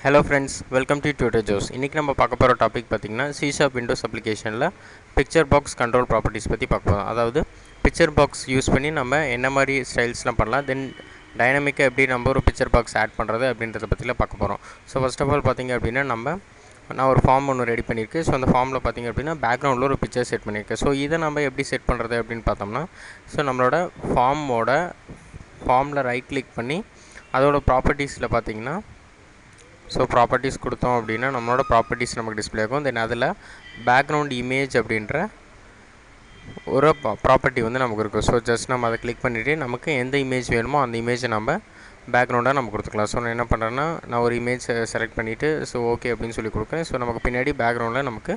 Hello friends, welcome to Tutor Joes. இன்னைக்கு நம்ம பார்க்க போற டாபிக் பாத்தீங்கன்னா C# Windows அப்ளிகேஷன்ல பிக்சர் பாக்ஸ் கண்ட்ரோல் ப்ராப்பர்ட்டிஸ் பத்தி பார்க்க போறோம். அதாவது பிக்சர் பாக்ஸ் யூஸ் பண்ணி நம்ம என்ன மாதிரி ஸ்டைல்ஸ்லாம் பண்ணலாம், தென் டைனமிக்கா எப்படி நம்ம ஒரு பிக்சர் பாக்ஸ் ஆட் பண்றது அப்படின்றத பத்திலாம் பார்க்க போறோம். ஸோ ஃபர்ஸ்ட் ஆஃப் ஆல் பாத்தீங்க அப்படின்னா நான் ஒரு ஃபார்ம் ஒன்று ரெடி பண்ணியிருக்கேன். ஸோ அந்த ஃபார்மில் பார்த்தீங்க அப்படின்னா பேக்ரவுண்டில் ஒரு பிக்சர் செட் பண்ணியிருக்கேன். ஸோ இதை நம்ம எப்படி செட் பண்ணுறது அப்படின்னு பார்த்தோம்னா, ஸோ நம்மளோட ஃபார்மில் ரைட் கிளிக் பண்ணி அதோட ப்ராப்பர்ட்டிஸில் பார்த்தீங்கன்னா, ஸோ ப்ராப்பர்ட்டிஸ் கொடுத்தோம் அப்படின்னா நம்மளோட ப்ராப்பர்ட்டிஸ் நமக்கு டிஸ்பிளே ஆகும். தென் அதில் பேக்ரவுண்ட் இமேஜ் அப்படின்ற ஒரு ப்ராப்பர்ட்டி வந்து நமக்கு இருக்கும். ஸோ ஜஸ்ட் நம்ம அதை கிளிக் பண்ணிவிட்டு நமக்கு எந்த இமேஜ் வேணுமோ அந்த இமேஜை நம்ம பேக்ரவுண்டாக நம்ம கொடுத்துக்கலாம். ஸோ நான் என்ன பண்ணுறேன்னா, நான் ஒரு இமேஜ் செலக்ட் பண்ணிவிட்டு ஸோ ஓகே அப்படின்னு சொல்லி கொடுக்குறேன். ஸோ நமக்கு பின்னாடி பேக்ரவுண்டில் நமக்கு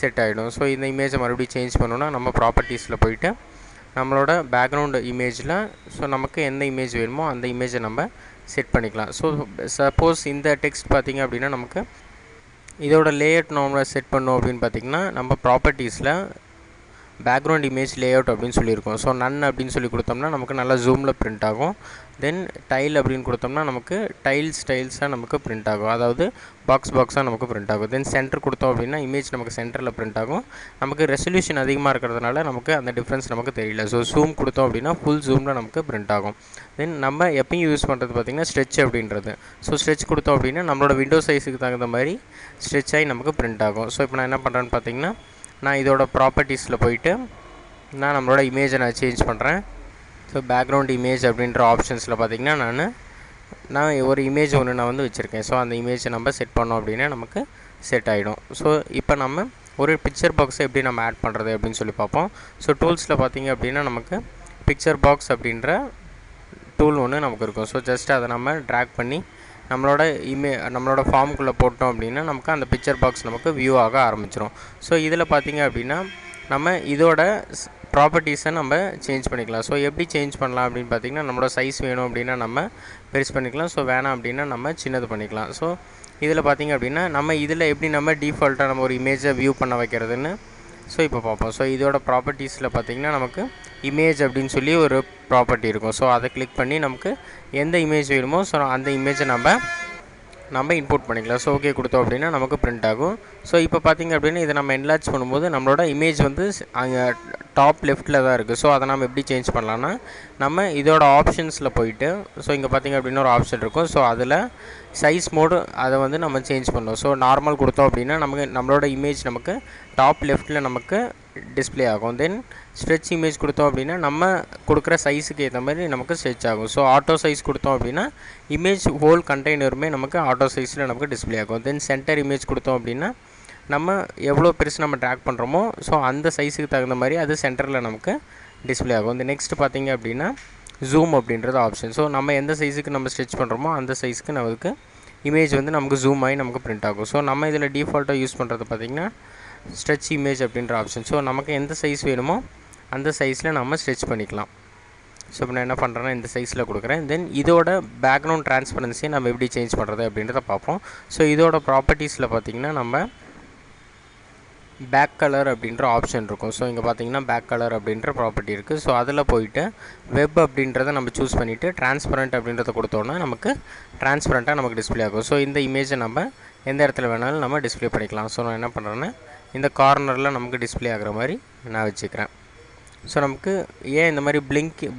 செட் ஆகிடும். ஸோ இந்த இமேஜை மறுபடியும் சேஞ்ச் பண்ணணுன்னா நம்ம ப்ராப்பர்ட்டிஸில் போயிட்டு நம்மளோட பேக்ரவுண்ட் இமேஜில் ஸோ நமக்கு எந்த இமேஜ் வேணுமோ அந்த இமேஜை நம்ம செட் பண்ணிக்கலாம். ஸோ சப்போஸ் இந்த டெக்ஸ்ட் பார்த்திங்க அப்படின்னா நமக்கு இதோட லேஅவுட் நம்ம செட் பண்ணோம் அப்படின்னு பார்த்திங்கன்னா, நம்ம ப்ராப்பர்ட்டிஸில் பேக்ரவுண்ட் இமேஜ் லேஅவுட் அப்படின்னு சொல்லியிருக்கோம். ஸோ நன் அப்படின்னு சொல்லி கொடுத்தோம்னா நமக்கு நல்லா ஜூமில் பிரிண்ட் ஆகும். தென் டைல் அப்படின்னு கொடுத்தோம்னா நமக்கு ஸ்டைல்ஸாக நமக்கு பிரிண்ட் ஆகும். அதாவது பாக்ஸாக நமக்கு பிரிண்ட் ஆகும். தென் சென்டர் கொடுத்தோம் அப்படின்னா இமேஜ் நமக்கு சென்டரில் பிரிண்ட் ஆகும். நமக்கு ரெசல்யூஷன் அதிகமாக இருக்கிறதுனால நமக்கு அந்த டிஃப்ரென்ஸ் நமக்கு தெரியல. ஸோ ஜூம் கொடுத்தோம் அப்படின்னா ஃபுல் ஜூமில் நமக்கு பிரிண்ட் ஆகும். தென் நம்ம எப்பயும் யூஸ் பண்ணுறது பார்த்திங்கன்னா ஸ்ட்ரெச் அப்படின்றது. ஸோ ஸ்ட்ரெச் கொடுத்தோம் அப்படின்னா நம்மளோட விண்டோ சைஸுக்கு தகுந்த மாதிரி ஸ்ட்ரெச் ஆகி நமக்கு பிரிண்ட் ஆகும். ஸோ இப்போ நான் என்ன பண்ணுறேன்னு பார்த்திங்கன்னா, நான் இதோட ப்ராப்பர்ட்டிஸில் போயிட்டு நான் நம்மளோட இமேஜை நான் சேஞ்ச் பண்ணுறேன். ஸோ பேக்ரவுண்ட் இமேஜ் அப்படின்ற ஆப்ஷன்ஸில் பார்த்திங்கன்னா நான் ஒரு இமேஜ் ஒன்று நான் வந்து வச்சுருக்கேன். ஸோ அந்த இமேஜை நம்ம செட் பண்ணோம் அப்படின்னா நமக்கு செட் ஆகிடும். ஸோ இப்போ நம்ம ஒரு பிக்சர் பாக்ஸை எப்படி நம்ம ஆட் பண்ணுறது அப்படின்னு சொல்லி பார்ப்போம். ஸோ டூல்ஸில் பார்த்திங்க அப்படின்னா நமக்கு பிக்சர் பாக்ஸ் அப்படின்ற டூல் ஒன்று நமக்கு இருக்கும். ஸோ ஜஸ்ட் அதை நம்ம ட்ராக் பண்ணி நம்மளோட ஃபார்முக்குள்ளே போட்டோம் அப்படின்னா நமக்கு அந்த பிக்சர் பாக்ஸ் நமக்கு வியூ ஆக ஆரம்பிச்சிடும். ஸோ இதில் பார்த்திங்க அப்படின்னா நம்ம இதோட ப்ராப்பர்ட்டிஸை நம்ம சேஞ்ச் பண்ணிக்கலாம். ஸோ எப்படி சேஞ்ச் பண்ணலாம் அப்படின்னு பார்த்திங்கன்னா, நம்மளோட சைஸ் வேணும் அப்படின்னா நம்ம பெருசு பண்ணிக்கலாம். ஸோ வேணாம் அப்படின்னா நம்ம சின்னது பண்ணிக்கலாம். ஸோ இதில் பார்த்திங்க அப்படின்னா நம்ம இதில் எப்படி நம்ம டிஃபால்ட்டாக நம்ம ஒரு இமேஜை வியூ பண்ண வைக்கிறதுன்னு ஸோ இப்போ பார்ப்போம். ஸோ இதோட ப்ராப்பர்ட்டிஸில் பார்த்திங்கன்னா நமக்கு இமேஜ் அப்படின்னு சொல்லி ஒரு ப்ராப்பர்ட்டி இருக்கும். ஸோ அதை கிளிக் பண்ணி நமக்கு எந்த இமேஜ் வேணுமோ ஸோ அந்த இமேஜை நம்ம இன்புட் பண்ணிக்கலாம். ஸோ ஓகே கொடுத்தோம் அப்படின்னா நமக்கு பிரிண்ட் ஆகும். ஸோ இப்போ பார்த்திங்க அப்படின்னா இதை நம்ம என்லார்ஜ் பண்ணும்போது நம்மளோட இமேஜ் வந்து அங்கே டாப் லெஃப்ட்டில் தான் இருக்குது. ஸோ அதை நம்ம எப்படி சேஞ்ச் பண்ணலான்னா, நம்ம இதோட ஆப்ஷன்ஸில் போயிட்டு ஸோ இங்கே பார்த்திங்க அப்படின்னா ஒரு ஆப்ஷன் இருக்கும். ஸோ அதில் சைஸ் மோடு அதை வந்து நம்ம சேஞ்ச் பண்ணோம். ஸோ நார்மல் கொடுத்தோம் அப்படின்னா நம்மளோட இமேஜ் நமக்கு டாப் லெஃப்ட்டில் நமக்கு டிஸ்பிளே ஆகும். தென் ஸ்ட்ரெச் இமேஜ் கொடுத்தோம் அப்படின்னா நம்ம கொடுக்குற சைஸுக்கு ஏற்ற மாதிரி நமக்கு ஸ்ட்ரெச் ஆகும். ஸோ ஆட்டோ சைஸ் கொடுத்தோம் அப்படின்னா இமேஜ் ஹோல் கண்டெய்னருமே நமக்கு ஆட்டோ சைஸில் நமக்கு டிஸ்பிளே ஆகும். தென் சென்டர் இமேஜ் கொடுத்தோம் அப்படின்னா நம்ம எவ்வளோ பெருசு நம்ம ட்ராக் பண்ணுறோமோ ஸோ அந்த சைஸுக்கு தகுந்த மாதிரி அது சென்டரில் நமக்கு டிஸ்பிளே ஆகும். இந்த நெக்ஸ்ட் பார்த்திங்க அப்படின்னா ஜூம் அப்படின்றது ஆப்ஷன். ஸோ நம்ம எந்த சைஸுக்கு நம்ம ஸ்ட்ரெச் பண்ணுறோமோ அந்த சைஸுக்கு நமக்கு இமேஜ் வந்து நமக்கு ஜூம் ஆகி நமக்கு பிரிண்ட் ஆகும். ஸோ நம்ம இதில் டிஃபால்ட்டாக யூஸ் பண்ணுறது பார்த்திங்கன்னா ஸ்ட்ரெச் இமேஜ் அப்படின்ற ஆப்ஷன். ஸோ நமக்கு எந்த சைஸ் வேணுமோ அந்த சைஸில் நம்ம ஸ்ட்ரெச் பண்ணிக்கலாம். ஸோ இப்போ நான் என்ன பண்ணுறேன்னா இந்த சைஸில் கொடுக்குறேன். தென் இதோட பேக்ரவுண்ட் ட்ரான்ஸ்பரன்சியை நம்ம எப்படி சேஞ்ச் பண்ணுறது அப்படின்றத பார்ப்போம். ஸோ இதோட ப்ராப்பர்ட்டிஸில் பார்த்திங்கன்னா நம்ம பேக் கலர் அப்படின்ற ஆப்ஷன் இருக்கும். ஸோ இங்கே பார்த்திங்கன்னா பேக் கலர் அப்படின்ற ப்ராப்பர்ட்டி இருக்குது. ஸோ அதில் போயிட்டு வெப் அப்படின்றத நம்ம சூஸ் பண்ணிவிட்டு டிரான்ஸ்பரண்ட் அப்படின்றத கொடுத்தோன்னா நமக்கு டிரான்ஸ்பரண்ட்டாக நமக்கு டிஸ்பிளே ஆகும். ஸோ இந்த இமேஜை நம்ம எந்த இடத்துல வேணாலும் நம்ம டிஸ்பிளே பண்ணிக்கலாம். ஸோ நான் என்ன பண்ணுறேன்னா இந்த கார்னரில் நமக்கு டிஸ்பிளே ஆகிற மாதிரி நான் வச்சுக்கிறேன். ஸோ நமக்கு ஏன் இந்த மாதிரி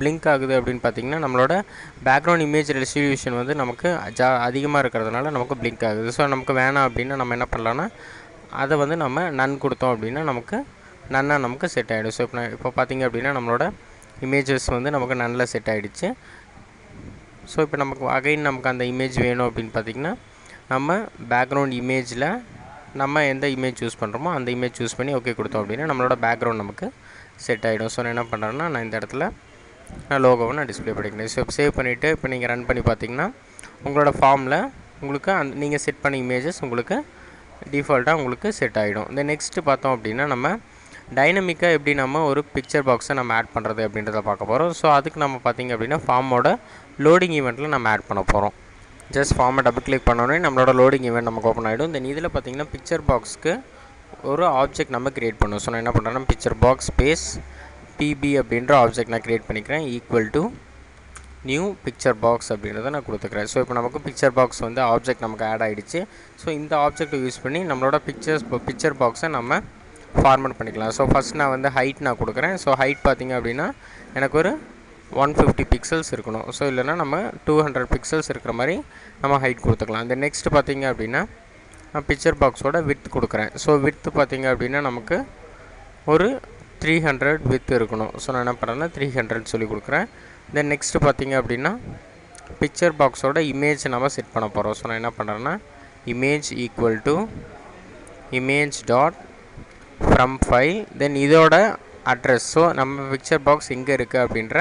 பிளிங்க் ஆகுது அப்படின்னு பார்த்திங்கன்னா, நம்மளோட பேக்ரவுண்ட் இமேஜ் ரெசல்யூஷன் வந்து நமக்கு அதிகமாக இருக்கிறதுனால நமக்கு பிளிங்க் ஆகுது. ஸோ நமக்கு வேணாம் அப்படின்னா நம்ம என்ன பண்ணலான்னா அதை வந்து நம்ம நன் கொடுத்தோம் அப்படின்னா நமக்கு நன்னாக நமக்கு செட் ஆகிடும். ஸோ இப்போ பார்த்திங்க அப்படின்னா நம்மளோட இமேஜஸ் வந்து நமக்கு நன்னில் செட் ஆகிடுச்சு. ஸோ இப்போ நமக்கு அந்த இமேஜ் வேணும் அப்படின்னு பார்த்திங்கன்னா நம்ம பேக்ரவுண்ட் இமேஜில் நம்ம எந்த இமேஜ் சூஸ் பண்ணுறோமோ அந்த இமேஜ் சூஸ் பண்ணி ஓகே கொடுத்தோம் அப்படின்னா நம்மளோட பேக்ரவுண்ட் நமக்கு செட் ஆகிடும். ஸோ நான் என்ன பண்ணுறேன்னா நான் இந்த இடத்துல லோகோவை நான் டிஸ்பிளே பண்ணிக்கிறேன். ஸோ சேவ் பண்ணிவிட்டு இப்போ நீங்கள் ரன் பண்ணி பார்த்திங்கன்னா உங்களோட ஃபார்மில் உங்களுக்கு நீங்கள் செட் பண்ண இமேஜஸ் உங்களுக்கு டிஃபால்ட்டாக உங்களுக்கு செட் ஆகிடும். இந்த நெக்ஸ்ட்டு பார்த்தோம் அப்படின்னா நம்ம டைனமிக்காக எப்படி நம்ம ஒரு பிக்சர் பாக்ஸை நம்ம ஆட் பண்ணுறது அப்படின்றத பார்க்க போகிறோம். ஸோ அதுக்கு நம்ம பார்த்திங்க அப்படின்னா ஃபார்மோட லோடிங் ஈவெண்ட்டில் நம்ம ஆட் பண்ண போகிறோம். ஜஸ்ட் ஃபார்மை டபுள் கிளிக் பண்ணோன்னே நம்மளோட லோடிங் ஈவெண்ட் நமக்கு ஓப்பன் ஆகிடும். தென் இதில் பார்த்திங்கன்னா பிக்சர் பாக்ஸ்க்கு ஒரு ஆப்ஜெக்ட் நம்ம க்ரியேட் பண்ணுவோம். ஸோ நான் என்ன பண்ணுறேன்னா பிக்சர் பாக்ஸ் ஸ்பேஸ் பிபி அப்படின்ற ஆப்ஜெக்ட் நான் க்ரியேட் பண்ணிக்கிறேன். Equal to new picture box அப்படின்றத நான் கொடுத்துக்கிறேன். ஸோ இப்போ நமக்கு பிக்சர் பாக்ஸ் வந்து ஆப்ஜெக்ட் நமக்கு ஆட் ஆகிடுச்சு. ஸோ இந்த ஆப்ஜெக்ட்டை யூஸ் பண்ணி நம்மளோட பிக்சர் பாக்ஸை நம்ம ஃபார்மேட் பண்ணிக்கலாம். ஸோ ஃபஸ்ட் நான் வந்து ஹைட் நான் கொடுக்குறேன். ஸோ ஹைட் பார்த்திங்க அப்படின்னா எனக்கு ஒரு 150 பிக்சல்ஸ் இருக்கணும். ஸோ இல்லைனா நம்ம 200 பிக்சல்ஸ் இருக்கிற மாதிரி நம்ம ஹைட் கொடுத்துக்கலாம். இந்த நெக்ஸ்ட் பார்த்திங்க அப்படின்னா நான் பிக்சர் பாக்ஸோட விட்த் கொடுக்குறேன். ஸோ விட்த் பார்த்திங்க அப்படின்னா நமக்கு ஒரு 300 வித் இருக்கணும். ஸோ நான் என்ன பண்ணுறேன்னா 300 சொல்லி கொடுக்குறேன். தென் நெக்ஸ்ட்டு பார்த்திங்க அப்படின்னா பிக்சர் பாக்ஸோட இமேஜ் நம்ம செட் பண்ண போகிறோம். ஸோ நான் என்ன பண்ணுறேன்னா image equal to image dot from file, then இதோட அட்ரஸ். ஸோ நம்ம பிக்சர் பாக்ஸ் எங்கே இருக்குது அப்படின்ற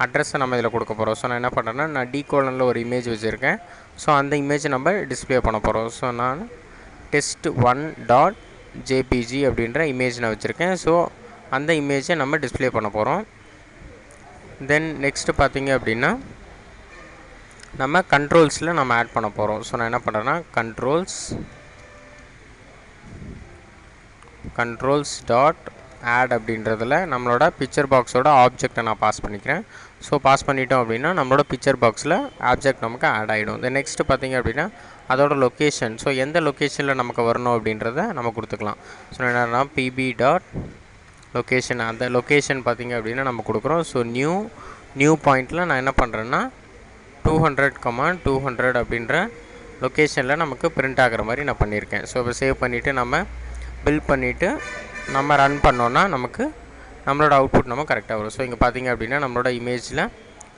அட்ரஸை நம்ம இதில் கொடுக்க போகிறோம். ஸோ நான் என்ன பண்ணுறேன்னா நான் டிகோலனில் ஒரு இமேஜ் வச்சுருக்கேன். ஸோ அந்த இமேஜை நம்ம டிஸ்பிளே பண்ண போகிறோம். ஸோ நான் test1.jpg அப்படின்ற இமேஜ் நான் வச்சுருக்கேன். ஸோ அந்த இமேஜை நம்ம டிஸ்பிளே பண்ண போகிறோம். தென் நெக்ஸ்ட்டு பார்த்திங்க அப்படின்னா நம்ம கண்ட்ரோல்ஸில் நம்ம ஆட் பண்ண போகிறோம். ஸோ நான் என்ன பண்ணுறேன்னா கண்ட்ரோல்ஸ் டாட் ஆட் அப்படின்றதில் நம்மளோட பிக்சர் பாக்ஸோட ஆப்ஜெக்டை நான் பாஸ் பண்ணிக்கிறேன். ஸோ பாஸ் பண்ணிட்டோம் அப்படின்னா நம்மளோட பிக்சர் பாக்ஸில் ஆப்ஜெக்ட் நமக்கு ஆட் ஆகிடும். தென் நெக்ஸ்ட்டு பார்த்திங்க அப்படின்னா அதோட லொக்கேஷன். ஸோ எந்த லொக்கேஷனில் நமக்கு வரணும் அப்படின்றத நம்ம கொடுத்துக்கலாம். ஸோ என்னன்னா பிபி டாட் லொக்கேஷன், அந்த லொக்கேஷன் பார்த்திங்க அப்படின்னா நம்ம கொடுக்குறோம். ஸோ நியூ பாயிண்ட்டில் நான் என்ன பண்ணுறேன்னா 200,200 அப்படின்ற லொக்கேஷனில் நமக்கு பிரிண்ட் ஆகிற மாதிரி நான் பண்ணியிருக்கேன். ஸோ இப்போ சேவ் பண்ணிவிட்டு நம்ம பில்ட் பண்ணிவிட்டு நம்ம ரன் பண்ணோன்னா நமக்கு நம்மளோட அவுட்புட் நம்ம கரெக்டாக வரும். ஸோ இங்கே பார்த்திங்க அப்படின்னா நம்மளோட இமேஜில்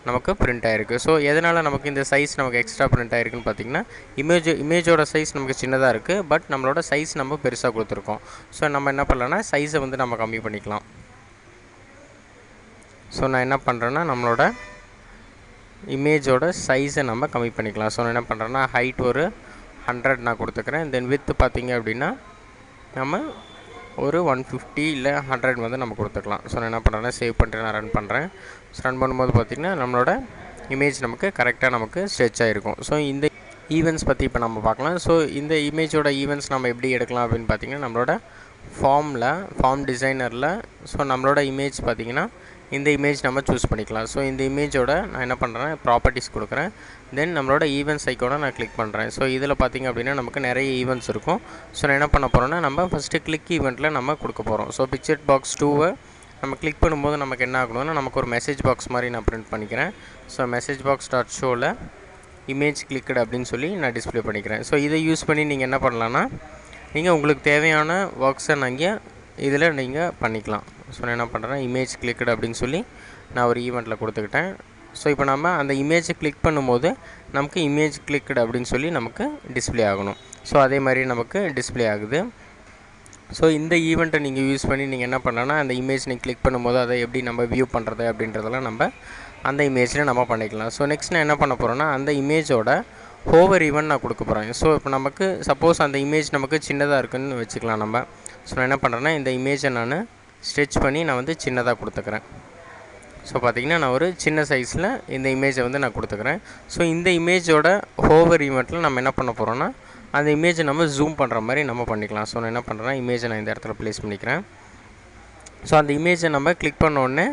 நமக்கு பிரிண்ட் ஆகிருக்கு. ஸோ எதனால் நமக்கு இந்த சைஸ் நமக்கு எக்ஸ்ட்ரா பிரிண்ட் ஆகிருக்குன்னு பார்த்திங்கன்னா இமேஜோட சைஸ் நமக்கு சின்னதாக இருக்குது, பட் நம்மளோட சைஸ் நம்ம பெருசாக கொடுத்துருக்கோம். ஸோ நம்ம என்ன பண்ணலான்னா சைஸை வந்து நம்ம கம்மி பண்ணிக்கலாம். ஸோ நான் என்ன பண்ணுறேன்னா நம்மளோட இமேஜோட சைஸை நம்ம கம்மி பண்ணிக்கலாம். ஸோ நான் என்ன பண்ணுறேன்னா ஹைட் ஒரு 100 நான் கொடுத்துக்கிறேன். தென் வித் பார்த்திங்க அப்படின்னா நம்ம ஒரு 150 இல்லை 100 வந்து நம்ம கொடுத்துக்கலாம். ஸோ நான் என்ன பண்ணுறேன்னா சேவ் பண்ணிட்டு நான் ரன் பண்ணுறேன். ஸோ ரன் பண்ணும்போது பார்த்திங்கன்னா நம்மளோட இமேஜ் நமக்கு கரெக்டாக நமக்கு ஸ்ட்ரெச் ஆகிருக்கும். ஸோ இந்த ஈவெண்ட்ஸ் பற்றி இப்போ நம்ம பார்க்கலாம். ஸோ இந்த இமேஜோட ஈவெண்ட்ஸ் நம்ம எப்படி எடுக்கலாம் அப்படின்னு பார்த்திங்கன்னா நம்மளோட ஃபார்ம் டிசைனரில் ஸோ நம்மளோட இமேஜ் பார்த்திங்கன்னா இந்த இமேஜ் நம்ம சூஸ் பண்ணிக்கலாம். ஸோ இந்த இமேஜோட நான் என்ன பண்ணுறேன் ப்ராப்பர்ட்டிஸ் கொடுக்குறேன். தென் நம்மளோட ஈவெண்ட்ஸ் ஐக்கோனை நான் கிளிக் பண்ணுறேன். ஸோ இதில் பார்த்திங்க அப்படின்னா நமக்கு நிறைய ஈவெண்ட்ஸ் இருக்கும். ஸோ நான் என்ன பண்ண போகிறோன்னா நம்ம ஃபஸ்ட்டு கிளிக் ஈவெண்ட்டில் நம்ம கொடுக்க போகிறோம். ஸோ பிக்சர் பாக்ஸ் 2வை நம்ம கிளிக் பண்ணும்போது நமக்கு என்ன ஆகணும்னா நமக்கு ஒரு மெசேஜ் பாக்ஸ் மாதிரி நான் பிரிண்ட் பண்ணிக்கிறேன். ஸோ மெசேஜ் பாக்ஸ் டாட் ஷோவில் இமேஜ் கிளிக்டு அப்படின்னு சொல்லி நான் டிஸ்பிளே பண்ணிக்கிறேன். ஸோ இதை யூஸ் பண்ணி நீங்கள் என்ன பண்ணலான்னா நீங்கள் உங்களுக்கு தேவையான ஒர்க்ஸை நீங்கள் இதில் நீங்கள் பண்ணிக்கலாம். ஸோ நான் என்ன பண்ணுறேன்னா இமேஜ் கிளிக்டு அப்படின்னு சொல்லி நான் ஒரு ஈவெண்ட்டில் கொடுத்துக்கிட்டேன். ஸோ இப்போ நம்ம அந்த இமேஜை கிளிக் பண்ணும்போது நமக்கு இமேஜ் கிளிக்டு அப்படின்னு சொல்லி நமக்கு டிஸ்பிளே ஆகணும். ஸோ அதே மாதிரி நமக்கு டிஸ்பிளே ஆகுது. ஸோ இந்த ஈவெண்ட்டை நீங்கள் யூஸ் பண்ணி நீங்கள் என்ன பண்ணலான்னா அந்த இமேஜ் நீங்கள் கிளிக் பண்ணும்போது அதை எப்படி நம்ம வியூ பண்ணுறது அப்படின்றதெல்லாம் நம்ம அந்த இமேஜில் நம்ம பண்ணிக்கலாம். ஸோ நெக்ஸ்ட் நான் என்ன பண்ண போகிறேன்னா அந்த இமேஜோட ஹோவர் ஈவெண்ட் நான் கொடுக்க போகிறேன். ஸோ இப்போ நமக்கு சப்போஸ் அந்த இமேஜ் நமக்கு சின்னதாக இருக்குதுன்னு வச்சுக்கலாம் நம்ம. ஸோ நான் என்ன பண்ணுறேன்னா இந்த இமேஜை நான் ஸ்ட்ரெச் பண்ணி நான் வந்து சின்னதாக கொடுத்துக்கிறேன். ஸோ பார்த்திங்கன்னா நான் ஒரு சின்ன சைஸில் இந்த இமேஜை வந்து நான் கொடுத்துக்கிறேன். ஸோ இந்த இமேஜோட ஹோவர் ஈவெண்ட்டில் நம்ம என்ன பண்ண போகிறோன்னா அந்த இமேஜை நம்ம ஜூம் பண்ணுற மாதிரி நம்ம பண்ணிக்கலாம். ஸோ நான் என்ன பண்ணுறேன்னா இமேஜை நான் இந்த இடத்துல ப்ளேஸ் பண்ணிக்கிறேன். ஸோ அந்த இமேஜை நம்ம கிளிக் பண்ணோடனே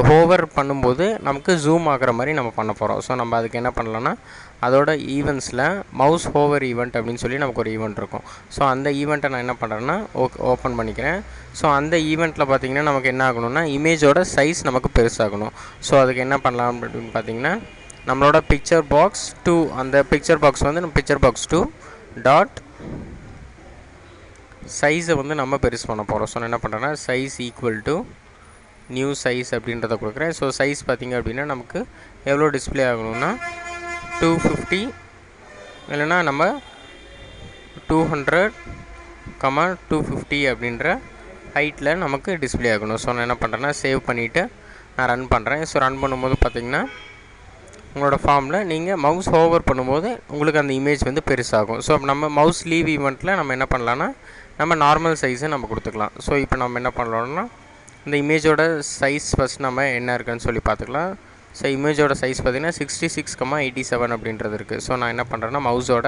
ஹோவர் பண்ணும்போது நமக்கு ஜூம் ஆகிற மாதிரி நம்ம பண்ண போகிறோம். ஸோ நம்ம அதுக்கு என்ன பண்ணலான்னா அதோட ஈவெண்ட்ஸில் மவுஸ் ஹோவர் ஈவெண்ட் அப்படின்னு சொல்லி நமக்கு ஒரு ஈவெண்ட் இருக்கும். ஸோ அந்த ஈவெண்ட்டை நான் என்ன பண்ணுறேன்னா ஓப்பன் பண்ணிக்கிறேன். ஸோ அந்த ஈவெண்ட்டில் பார்த்திங்கன்னா நமக்கு என்ன ஆகணும்னா இமேஜோட சைஸ் நமக்கு பெருசாகணும். ஸோ அதுக்கு என்ன பண்ணலாம் அப்படின்னு பார்த்திங்கன்னா நம்மளோட பிக்சர் பாக்ஸ் 2 அந்த பிக்சர் பாக்ஸ் வந்து நம்ம பிக்சர் பாக்ஸ் 2 டாட் சைஸை வந்து நம்ம பெருசு பண்ண போகிறோம். ஸோ நான் என்ன பண்ணுறேன்னா size equal to new size அப்படின்றத கொடுக்குறேன். ஸோ சைஸ் பார்த்திங்க அப்படின்னா நமக்கு எவ்வளோ டிஸ்பிளே ஆகணும்னா 250 இல்லைனா நம்ம 200,250 அப்படின்ற ஹைட்டில் நமக்கு டிஸ்பிளே ஆகணும். ஸோ நான் என்ன பண்ணுறேன்னா சேவ் பண்ணிவிட்டு நான் ரன் பண்ணுறேன். ஸோ ரன் பண்ணும்போது பார்த்திங்கன்னா உங்களோட ஃபார்மில் நீங்கள் மவுஸ் ஹோவர் பண்ணும்போது உங்களுக்கு அந்த இமேஜ் வந்து பெருசாகும். ஸோ நம்ம மவுஸ் லீவ் ஈவெண்ட்டில் நம்ம என்ன பண்ணலான்னா நம்ம நார்மல் சைஸை நம்ம கொடுத்துக்கலாம். ஸோ இப்போ நம்ம என்ன பண்ணலாம்னா இந்த இமேஜோட சைஸ் ஃபஸ்ட் நம்ம என்ன இருக்குன்னு சொல்லி பார்த்துக்கலாம். ஸோ இமேஜோட சைஸ் பார்த்திங்கன்னா 66,87 அப்படின்றது இருக்குது. ஸோ நான் என்ன பண்ணுறேன்னா மவுஸோட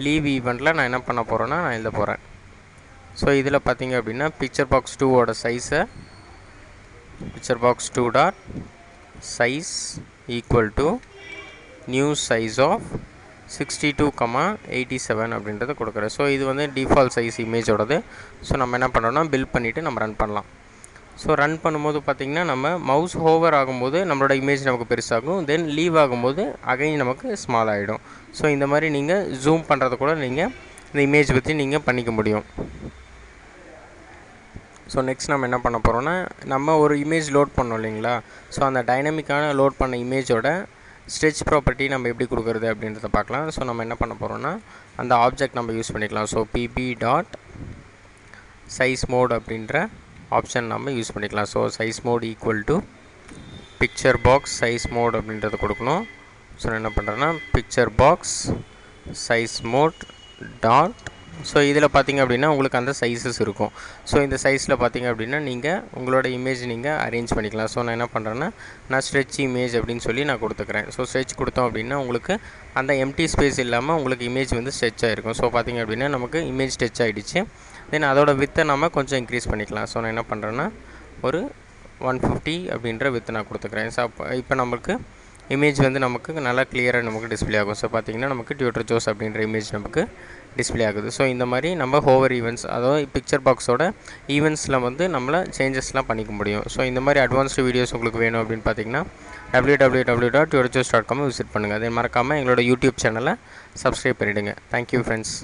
லீவ் ஈவெண்ட்டில் நான் என்ன பண்ண போகிறேன்னா நான் எழுத போகிறேன். ஸோ இதில் பார்த்திங்க அப்படின்னா பிக்சர் பாக்ஸ் 2ஓட சைஸை picture box 2 dot size equal to new size of 62,87 அப்படின்றத கொடுக்குறேன். ஸோ இது வந்து டிஃபால்ட் சைஸ் இமேஜோடது. ஸோ நம்ம என்ன பண்ணுறோம்னா பில்ட் பண்ணிவிட்டு நம்ம ரன் பண்ணலாம். ஸோ ரன் பண்ணும்போது பார்த்திங்கன்னா நம்ம மவுஸ் ஹோவர் ஆகும்போது நம்மளோட இமேஜ் நமக்கு பெருசாகும், தென் லீவ் ஆகும்போது அகைன் நமக்கு ஸ்மால் ஆகிடும். ஸோ இந்த மாதிரி நீங்கள் ஜூம் பண்ணுறது கூட நீங்கள் இந்த இமேஜ் பற்றி நீங்கள் பண்ணிக்க முடியும். ஸோ நெக்ஸ்ட் நம்ம என்ன பண்ண போகிறோன்னா, நம்ம ஒரு இமேஜ் லோட் பண்ணோம் இல்லைங்களா, ஸோ அந்த டைனமிக்கான லோட் பண்ண இமேஜோட ஸ்ட்ரெச் ப்ராப்பர்ட்டி நம்ம எப்படி கொடுக்குறது அப்படின்றத பார்க்கலாம். ஸோ நம்ம என்ன பண்ண போகிறோன்னா, அந்த ஆப்ஜெக்ட் நம்ம யூஸ் பண்ணிக்கலாம். So PB dot size mode அப்படின்ற ஆப்ஷன் நம்ம யூஸ் பண்ணிக்கலாம். So size mode equal to picture box size mode அப்படின்றத கொடுக்கணும். ஸோ என்ன பண்ணுறேன்னா picture box size mode dot, so இதில் பார்த்திங்க அப்படின்னா உங்களுக்கு அந்த சைஸஸ் இருக்கும். ஸோ இந்த சைஸில் பார்த்திங்க அப்படின்னா நீங்கள் உங்களோட இமேஜ் நீங்கள் அரேஞ்ச் பண்ணிக்கலாம். ஸோ நான் என்ன பண்ணுறேன்னா நான் ஸ்ட்ரெச் இமேஜ் அப்படின்னு சொல்லி நான் கொடுத்துக்கிறேன். ஸோ ஸ்ட்ரெச் கொடுத்தோம் அப்படின்னா உங்களுக்கு அந்த எம்டி ஸ்பேஸ் இல்லாமல் உங்களுக்கு இமேஜ் வந்து ஸ்ட்ரெச் ஆகிருக்கும். ஸோ பார்த்திங்க அப்படின்னா நமக்கு இமேஜ் ஸ்ட்ரெச் ஆகிடுச்சு. தென் அதோட வித்தை நம்ம கொஞ்சம் இன்க்ரீஸ் பண்ணிக்கலாம். ஸோ நான் என்ன பண்ணுறேன்னா ஒரு 150 அப்படின்ற வித்து நான் கொடுத்துக்கிறேன். ஸோ இப்போ நமக்கு இமேஜ் வந்து நமக்கு நல்லா கிளியராக நமக்கு டிஸ்பிளே ஆகும். ஸோ பார்த்திங்கன்னா நமக்கு டியூட்டர் ஜோஸ் அப்படின்ற இமேஜ் நமக்கு டிஸ்பிளே ஆகுது. ஸோ இந்த மாதிரி நம்ம ஹோவர் ஈவெண்ட்ஸ், அதாவது பிக்சர் பாக்ஸோட ஈவெண்ட்ஸில் வந்து நம்மளை சேஞ்சஸ்லாம் பண்ணிக்க முடியும். ஸோ இந்த மாதிரி அட்வான்ஸ்டு வீடியோஸ் உங்களுக்கு வேணும் அப்படின்னு பார்த்தீங்கன்னா www.tutorjos.com விசிட் பண்ணுங்கள். அதே மறக்காமல் எங்களோட யூடியூப் சேனலை சப்ஸ்கிரைப் பண்ணிவிடுங்க. Thank you friends.